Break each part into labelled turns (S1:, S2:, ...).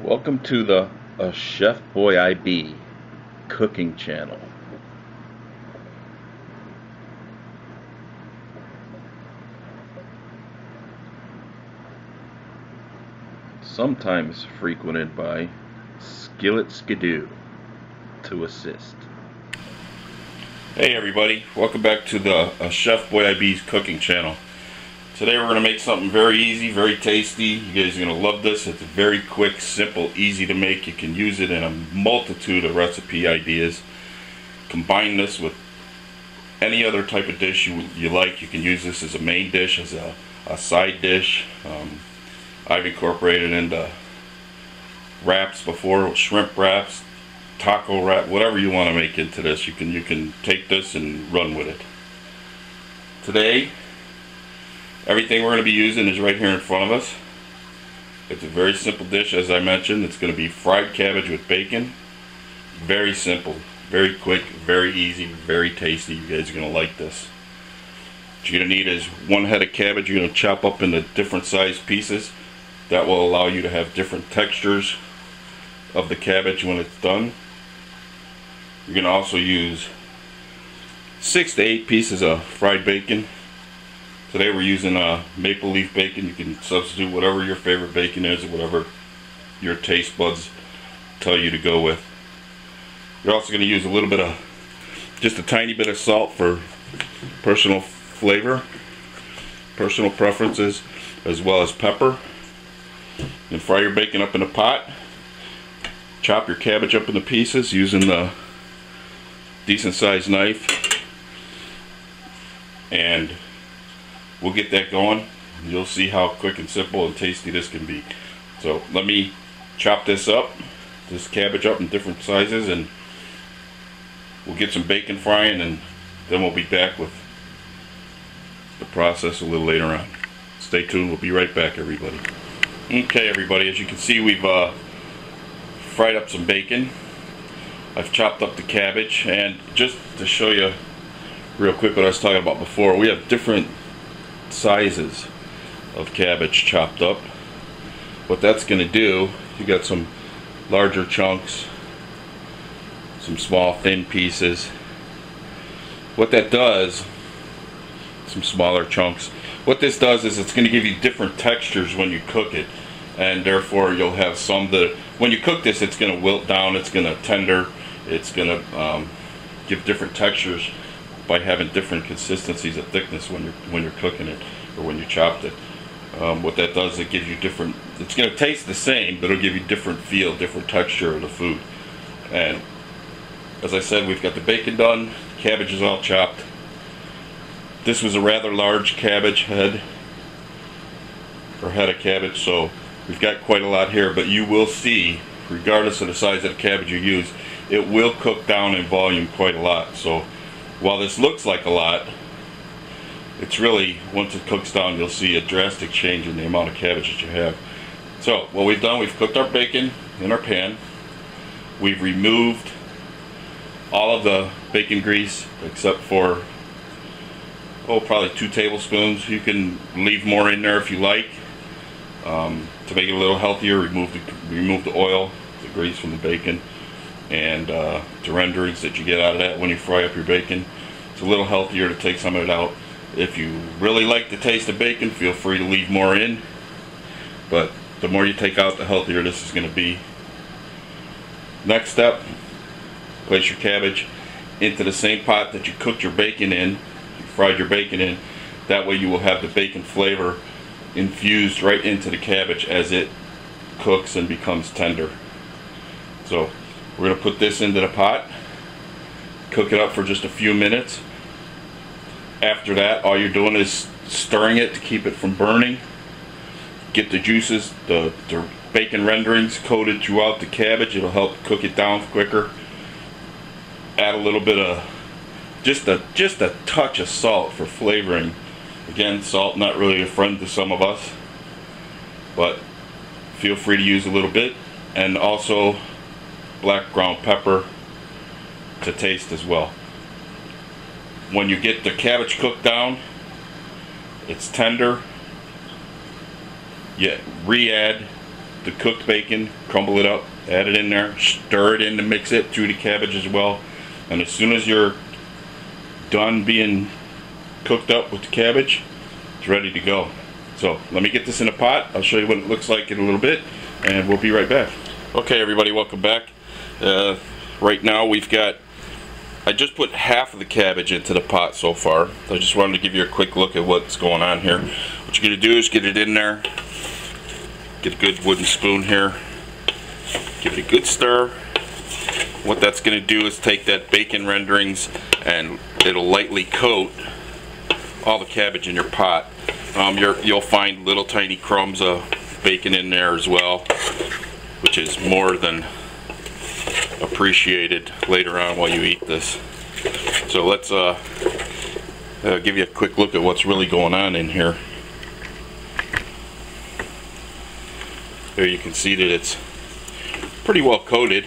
S1: Welcome to the Chef Boy IB cooking channel. Sometimes frequented by Skillet Skidoo to assist. Hey everybody, welcome back to the Chef Boy IB's cooking channel. Today we're going to make something very easy, very tasty. You guys are going to love this. It's very quick, simple, easy to make. You can use it in a multitude of recipe ideas. Combine this with any other type of dish you like. You can use this as a main dish, as a side dish. I've incorporated into wraps before, shrimp wraps, taco wrap, whatever you want to make into this. You can take this and run with it. Today, everything we're going to be using is right here in front of us. It's a very simple dish, as I mentioned. It's going to be fried cabbage with bacon. Very simple, very quick, very easy, very tasty. You guys are going to like this. What you're going to need is one head of cabbage. You're going to chop up into different size pieces. That will allow you to have different textures of the cabbage when it's done. You're going to also use 6 to 8 pieces of fried bacon. Today we're using maple leaf bacon. You can substitute whatever your favorite bacon is, or whatever your taste buds tell you to go with. You're also going to use a little bit of, just a tiny bit of salt for personal flavor, personal preferences, as well as pepper. And fry your bacon up in a pot. Chop your cabbage up into pieces using the decent sized knife. And we'll get that going. You'll see how quick and simple and tasty this can be. So let me chop this cabbage up in different sizes, and we'll get some bacon frying, and then we'll be back with the process a little later on. Stay tuned, we'll be right back, everybody. Okay everybody, as you can see, we've fried up some bacon. I've chopped up the cabbage, and just to show you real quick what I was talking about before, we have different sizes of cabbage chopped up. What that's going to do, you got some larger chunks, some small thin pieces. What that does, some smaller chunks. What this does is it's going to give you different textures when you cook it, and therefore you'll have some that when you cook this, it's going to wilt down, it's going to tender, it's going to give different textures by having different consistencies of thickness when you're cooking it, or when you chopped it. What that does, it gives you different, it's going to taste the same, but it'll give you different feel, different texture of the food. And as I said, we've got the bacon done, cabbage is all chopped. This was a rather large cabbage head, or head of cabbage, so we've got quite a lot here, but you will see, regardless of the size of the cabbage you use, it will cook down in volume quite a lot. So while this looks like a lot, it's really, once it cooks down, you'll see a drastic change in the amount of cabbage that you have. So what we've done, we've cooked our bacon in our pan. We've removed all of the bacon grease except for, probably 2 tablespoons. You can leave more in there if you like. To make it a little healthier, remove the oil, the grease from the bacon, and the renderings that you get out of that when you fry up your bacon. It's a little healthier to take some of it out. If you really like the taste of bacon, feel free to leave more in, but the more you take out, the healthier this is going to be. Next step, place your cabbage into the same pot that you cooked your bacon in, you fried your bacon in. That way you will have the bacon flavor infused right into the cabbage as it cooks and becomes tender. So we're going to put this into the pot, cook it up for just a few minutes. After that, all you're doing is stirring it to keep it from burning. Get the juices, the bacon renderings coated throughout the cabbage. It'll help cook it down quicker. Add a little bit of, just a touch of salt for flavoring. Again, salt not really a friend to some of us, but feel free to use a little bit. And also black ground pepper to taste as well. When you get the cabbage cooked down, it's tender, you re-add the cooked bacon, crumble it up, add it in there, stir it in to mix it through the cabbage as well. And as soon as you're done being cooked up with the cabbage, it's ready to go. So let me get this in a pot. I'll show you what it looks like in a little bit, and we'll be right back. Okay, everybody, welcome back. Right now we've got, I just put half of the cabbage into the pot so far. I just wanted to give you a quick look at what's going on here. What you're going to do is get it in there, get a good wooden spoon here, give it a good stir. What that's going to do is take that bacon renderings and it'll lightly coat all the cabbage in your pot. You'll find little tiny crumbs of bacon in there as well, which is more than appreciated later on while you eat this. So let's give you a quick look at what's really going on in here. There you can see that it's pretty well coated,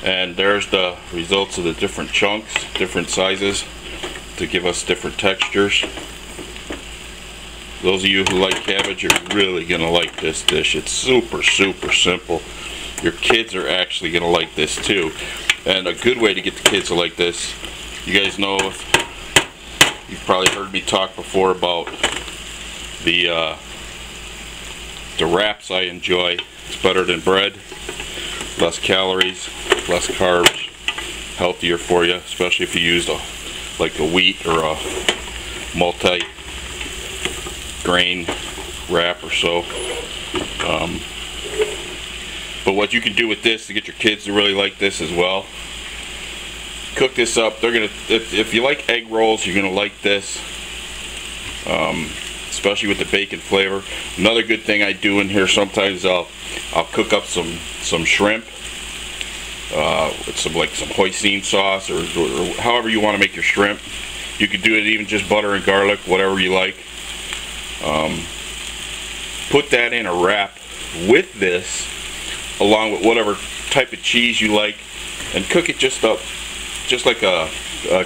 S1: and there's the results of the different chunks, different sizes, to give us different textures. Those of you who like cabbage are really gonna like this dish. It's super simple. Your kids are actually gonna like this too. And a good way to get the kids to like this, you guys know, you've probably heard me talk before about the wraps I enjoy. It's better than bread, less calories, less carbs, healthier for you, especially if you use like a wheat or a multi-grain wrap or so. But what you can do with this to get your kids to really like this as well, cook this up. They're gonna, if you like egg rolls, you're gonna like this, especially with the bacon flavor. Another good thing I do in here, sometimes I'll cook up some shrimp with some hoisin sauce or however you want to make your shrimp. You could do it even just butter and garlic, whatever you like. Put that in a wrap with this, along with whatever type of cheese you like, and cook it just up, just like a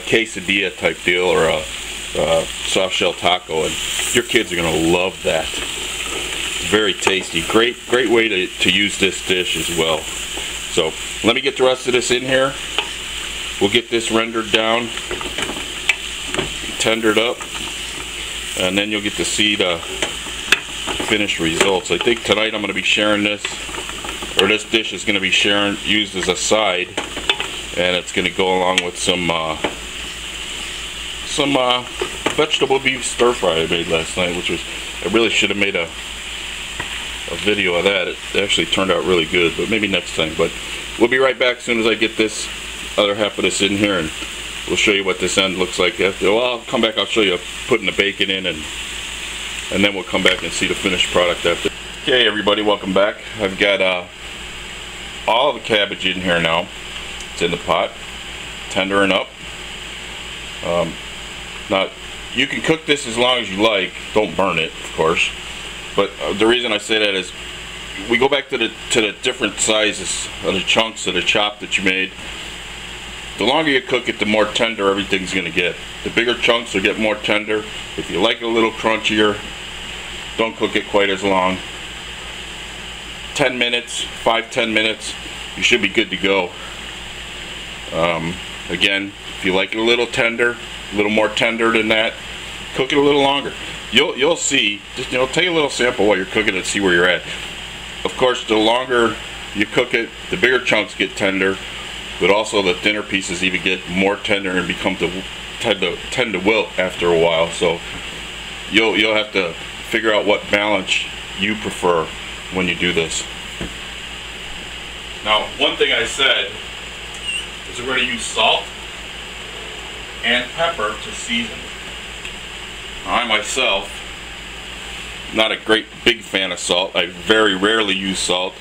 S1: quesadilla type deal or a soft shell taco, and your kids are gonna love that. Very tasty. Great way to use this dish as well. So let me get the rest of this in here. We'll get this rendered down, tendered up, and then you'll get to see the finished results. I think tonight I'm going to be sharing this, or this dish is going to be used as a side, and it's going to go along with some vegetable beef stir fry I made last night, which was, I really should have made a video of that. It actually turned out really good, but maybe next time. But we'll be right back as soon as I get this other half of this in here, and we'll show you what this end looks like after. Well, I'll come back, I'll show you putting the bacon in, and then we'll come back and see the finished product after. Okay, everybody, welcome back. I've got all of the cabbage in here now. It's in the pot, tendering up. Now, you can cook this as long as you like. Don't burn it, of course. But the reason I say that is, we go back to the different sizes of the chunks of the chop that you made. The longer you cook it, the more tender everything's going to get. The bigger chunks will get more tender. If you like it a little crunchier, don't cook it quite as long. 10 minutes, 5-10 minutes, you should be good to go. Again, if you like it a little tender, a little more tender than that, cook it a little longer. You'll see. Just take a little sample while you're cooking and see where you're at. Of course, the longer you cook it, the bigger chunks get tender, but also the thinner pieces even get more tender and tend to wilt after a while. So you'll have to figure out what balance you prefer when you do this. Now, one thing I said is we're going to use salt and pepper to season. I myself, not a great big fan of salt. I very rarely use salt,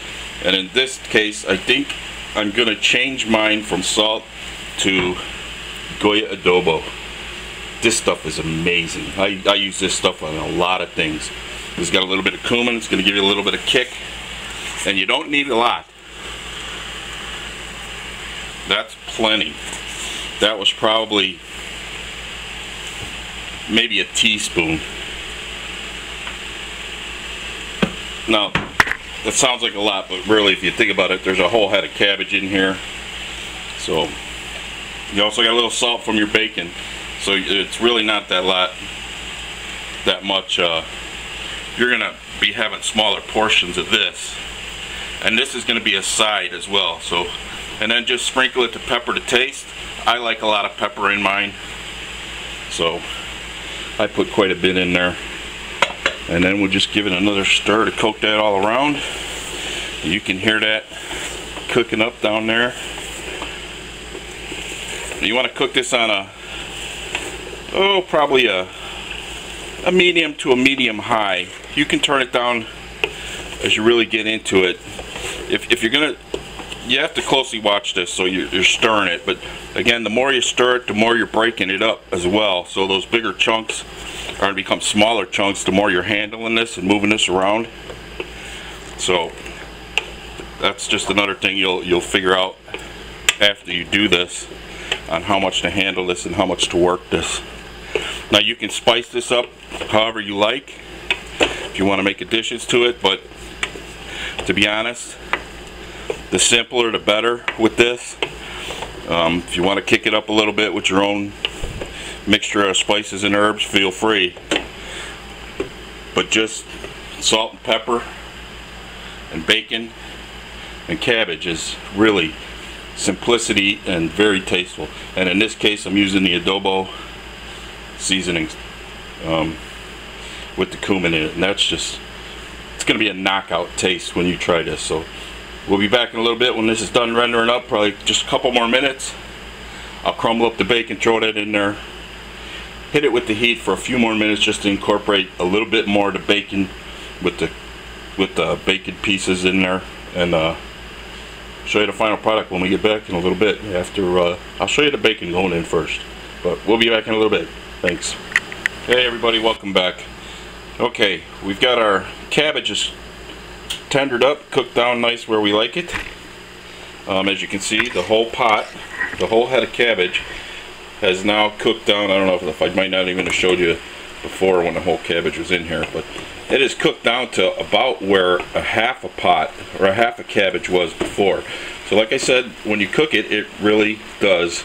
S1: and in this case I think I'm going to change mine from salt to Goya adobo. This stuff is amazing. I use this stuff on a lot of things. It's got a little bit of cumin, it's going to give you a little bit of kick, and you don't need a lot. That's plenty. That was probably maybe a teaspoon. Now, That sounds like a lot, but really, if you think about it, there's a whole head of cabbage in here. So you also got a little salt from your bacon. So it's really not that much. You're gonna be having smaller portions of this, and this is gonna be a side as well. So, and then just sprinkle it to pepper to taste. I like a lot of pepper in mine, so I put quite a bit in there. And then we'll just give it another stir to coat that all around. You can hear that cooking up down there. You want to cook this on a, probably a medium to a medium high. You can turn it down as you really get into it. If you're gonna, you have to closely watch this, so you're stirring it. But again, the more you stir it, the more you're breaking it up as well. So those bigger chunks are going to become smaller chunks the more you're handling this and moving this around. So that's just another thing you'll figure out after you do this, on how much to handle this and how much to work this. Now you can spice this up however you like if you want to make additions to it, but to be honest, the simpler the better with this. If you want to kick it up a little bit with your own mixture of spices and herbs, feel free. But just salt and pepper and bacon and cabbage is really simplicity and very tasteful. And in this case, I'm using the adobo seasonings with the cumin in it, and that's just, it's going to be a knockout taste when you try this. So we'll be back in a little bit when this is done rendering up, probably just a couple more minutes. I'll crumble up the bacon, throw that in there, hit it with the heat for a few more minutes just to incorporate a little bit more of the bacon with the bacon pieces in there, and show you the final product when we get back in a little bit. After I'll show you the bacon going in first, but we'll be back in a little bit. Thanks. Hey everybody, welcome back. Okay, we've got our cabbages tendered up, cooked down nice where we like it. As you can see, the whole pot, the whole head of cabbage has now cooked down. I don't know if I might not even have showed you before when the whole cabbage was in here, but it is cooked down to about where a half a pot or a half a cabbage was before. So like I said, when you cook it, it really does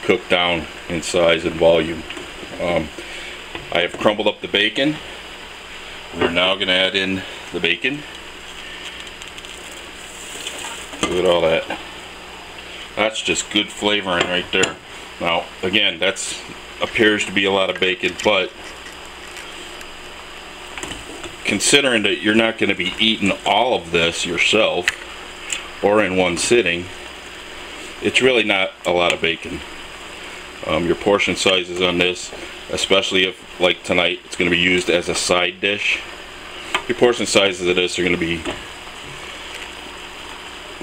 S1: cook down in size and volume. I have crumbled up the bacon. We're now going to add in the bacon. Look at all that. That's just good flavoring right there. Now again, that's appears to be a lot of bacon, but considering that you're not going to be eating all of this yourself or in one sitting, it's really not a lot of bacon. Your portion sizes on this, especially if, like tonight, it's going to be used as a side dish, your portion sizes of this are going to be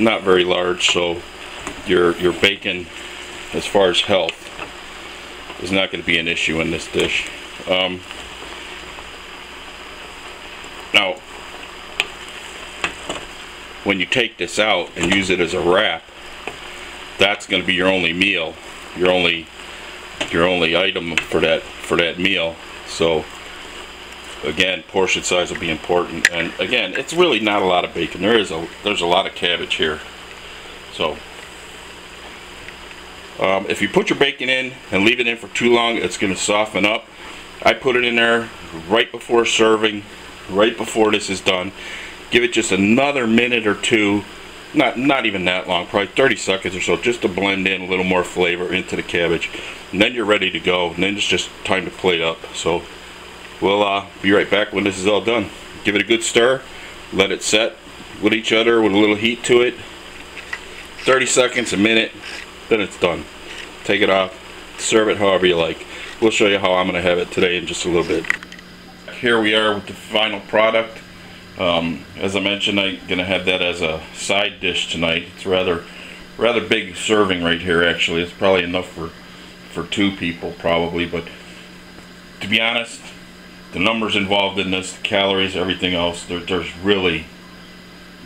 S1: not very large, so your bacon, as far as health, is not going to be an issue in this dish. Now, when you take this out and use it as a wrap, that's going to be your only meal, your only item for that meal. So again, portion size will be important, and again, it's really not a lot of bacon. There's a lot of cabbage here. So if you put your bacon in and leave it in for too long, it's going to soften up. I put it in there right before serving, right before this is done. Give it just another minute or two, not even that long, probably 30 seconds or so, just to blend in a little more flavor into the cabbage. And then you're ready to go, and then it's just time to plate up. So we'll be right back when this is all done. Give it a good stir, let it set with each other with a little heat to it. 30 seconds, a minute, then it's done. Take it off, serve it however you like. We'll show you how I'm going to have it today in just a little bit. Here we are with the final product. As I mentioned, I'm going to have that as a side dish tonight. It's rather big serving right here. Actually, it's probably enough for two people probably, but to be honest, the numbers involved in this, the calories, everything else, there's really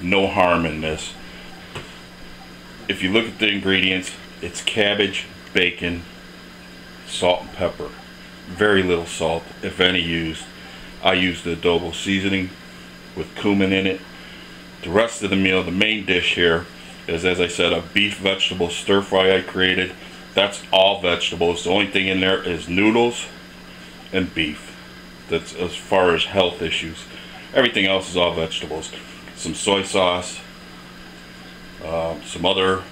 S1: no harm in this. If you look at the ingredients, it's cabbage, bacon, salt and pepper. Very little salt, if any, used. I used the adobo seasoning with cumin in it. The rest of the meal, the main dish here, is, as I said, a beef vegetable stir fry I created. That's all vegetables. The only thing in there is noodles and beef. That's as far as health issues. Everything else is all vegetables. Some soy sauce, some other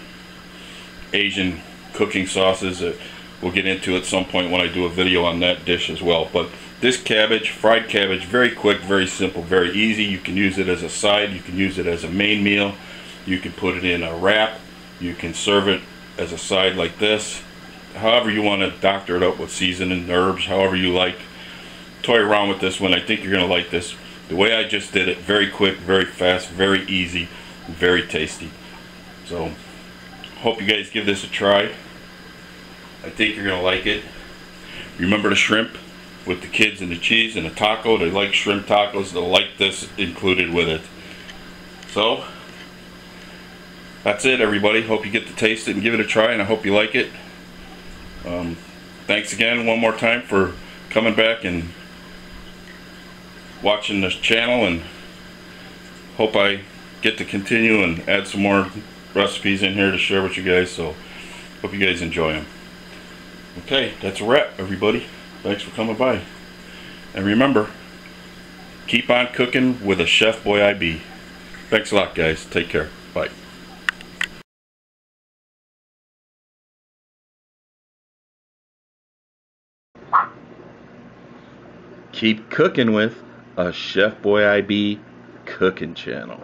S1: Asian cooking sauces that we'll get into at some point when I do a video on that dish as well. But this cabbage, fried cabbage, very quick, very simple, very easy. You can use it as a side, you can use it as a main meal, you can put it in a wrap, you can serve it as a side like this. However you want to doctor it up with seasoning, herbs, however you like. Toy around with this one. I think you're going to like this. The way I just did it, very quick, very fast, very easy, very tasty. So, hope you guys give this a try. I think you're going to like it. Remember the shrimp with the kids and the cheese and the taco. They like shrimp tacos. They'll like this included with it. So, that's it, everybody. Hope you get to taste it and give it a try, and I hope you like it. Thanks again one more time for coming back and watching this channel, and hope I get to continue and add some more recipes in here to share with you guys. So hope you guys enjoy them. Okay, that's a wrap, everybody. Thanks for coming by, and remember, keep on cooking with a Chef Boy IB. Thanks a lot, guys. Take care. Bye. Keep cooking with a Chef Boy IB cooking channel.